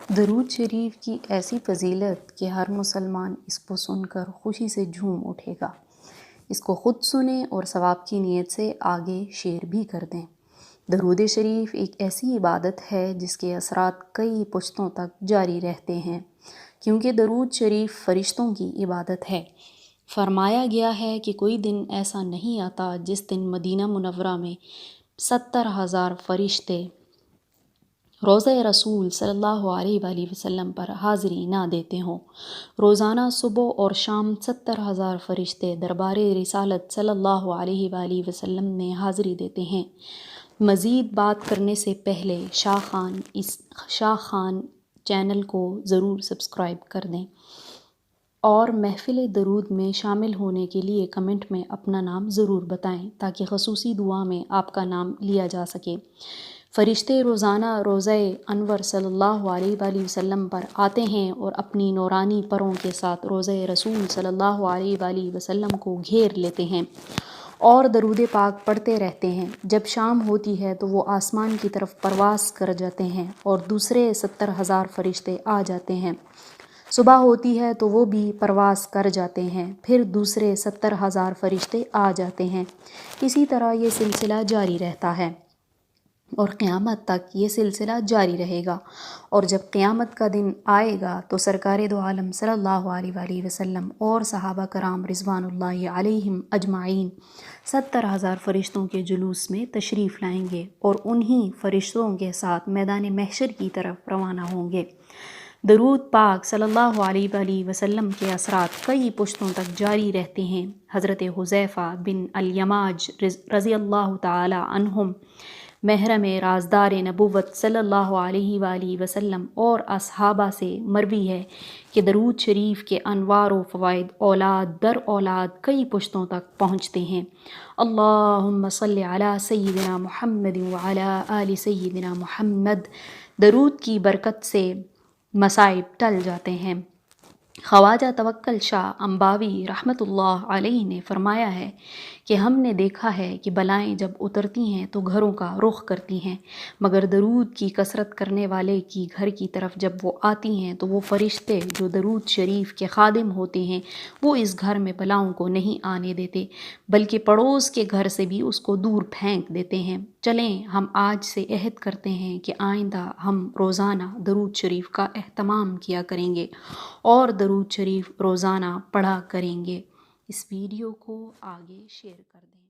درود شریف کی ایسی فضیلت کہ ہر مسلمان اس کو سن کر خوشی سے جھوم اٹھے گا۔ اس کو خود سنیں اور ثواب کی نیت سے آگے شیئر بھی کر دیں۔ درود شریف ایک ایسی عبادت ہے جس کے اثرات کئی پشتوں تک جاری رہتے ہیں، کیونکہ درود شریف فرشتوں کی عبادت ہے۔ فرمایا گیا ہے کہ کوئی دن ایسا نہیں آتا جس دن مدینہ منورہ میں 70,000 فرشتے روضہ رسول صلی اللہ علیہ وآلہ وسلم پر حاضری نہ دیتے ہوں۔ روزانہ صبح اور شام 70,000 فرشتے دربار رسالت صلی اللہ علیہ وآلہ وسلم میں حاضری دیتے ہیں۔ مزید بات کرنے سے پہلے شاہ خان چینل کو ضرور سبسکرائب کر دیں اور محفل درود میں شامل ہونے کے لیے کمنٹ میں اپنا نام ضرور بتائیں تاکہ خصوصی دعا میں آپ کا نام لیا جا سکے۔ فرشتے روزانہ روضہ انور صلی اللہ علیہ وآلہ وسلم پر آتے ہیں اور اپنی نورانی پروں کے ساتھ روضہ رسول صلی اللہ علیہ وآلہ وسلم کو گھیر لیتے ہیں اور درود پاک پڑھتے رہتے ہیں۔ جب شام ہوتی ہے تو وہ آسمان کی طرف پرواز کر جاتے ہیں اور دوسرے 70,000 فرشتے آ جاتے ہیں۔ صبح ہوتی ہے تو وہ بھی پرواز کر جاتے ہیں، پھر دوسرے 70,000 فرشتے آ جاتے ہیں۔ اسی طرح یہ سلسلہ جاری رہتا ہے اور قیامت تک یہ سلسلہ جاری رہے گا، اور جب قیامت کا دن آئے گا تو سرکار دو عالم صلی اللہ علیہ وآلہ وسلم اور صحابہ کرام رضوان اللہ علیہم اجمعین 70,000 فرشتوں کے جلوس میں تشریف لائیں گے اور انہی فرشتوں کے ساتھ میدان محشر کی طرف روانہ ہوں گے۔ درود پاک صلی اللہ علیہ وآلہ وسلم کے اثرات کئی پشتوں تک جاری رہتے ہیں۔ حضرت حذیفہ بن الیماج رضی اللہ تعالی عنہم محرم رازدار نبوت صلی اللہ علیہ وآلہ وسلم اور اصحابہ سے مروی ہے کہ درود شریف کے انوار و فوائد اولاد در اولاد کئی پشتوں تک پہنچتے ہیں۔ اللہم صلی علی سیدنا محمد وعلی آل سیدنا محمد۔ درود کی برکت سے مصائب ٹل جاتے ہیں۔ خواجہ توکل شاہ امباوی رحمۃ اللہ علیہ نے فرمایا ہے کہ ہم نے دیکھا ہے کہ بلائیں جب اترتی ہیں تو گھروں کا رخ کرتی ہیں، مگر درود کی کثرت کرنے والے کی گھر کی طرف جب وہ آتی ہیں تو وہ فرشتے جو درود شریف کے خادم ہوتے ہیں وہ اس گھر میں بلاؤں کو نہیں آنے دیتے، بلکہ پڑوس کے گھر سے بھی اس کو دور پھینک دیتے ہیں۔ چلیں ہم آج سے عہد کرتے ہیں کہ آئندہ ہم روزانہ درود شریف کا اہتمام کیا کریں گے اور درود شریف روزانہ پڑھا کریں گے۔ اس ویڈیو کو آگے شیئر کر دیں۔